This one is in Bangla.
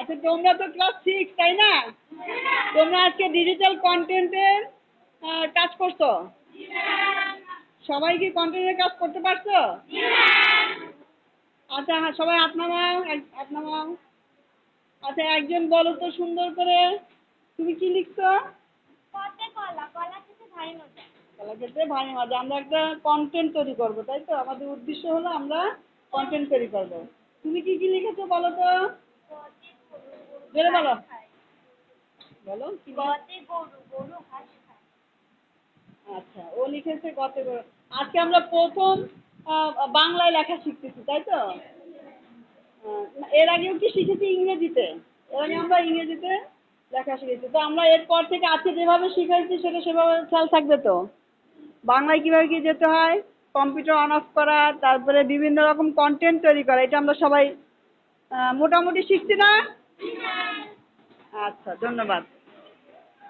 আচ্ছা, তোমরা তো ক্লাস 6, তাই না? তোমরা আজকে ডিজিটাল কন্টেন্টের কাজ করছো? সবাই কি কন্টেন্টের কাজ করতে পারছো? আচ্ছা, সবাই হাত নামাও, হাত নামাও। আচ্ছা, একজন বলো তো সুন্দর করে, তুমি কি লিখছো? কলা খেতে ভারী মজা। আমরা একটা কন্টেন্ট তৈরি করবো, তাই তো? আমাদের উদ্দেশ্য হলো আমরা কন্টেন্ট তৈরি করবো। তুমি কি কি লিখেছো বলো তো? জোরে বলো, বলো কি আচ্ছা, ও লিখেছে গতে করে। আজকে আমরা প্রথম বাংলায় লেখা শিখতেছি, তাই তো? এর আগেও কি শিখেছি ইংরেজিতে? এর আগে আমরা ইংরেজিতে লেখা শিখেছি। তো আমরা এরপর থেকে আজকে যেভাবে শিখাইছি সেটা সেভাবে খেয়াল থাকবে তো? বাংলায় কিভাবে কি যেতে হয়, কম্পিউটার অন অফ করা, তারপরে বিভিন্ন রকম কন্টেন্ট তৈরি করা, এটা আমরা সবাই মোটামুটি শিখছি না? আচ্ছা, ধন্যবাদ।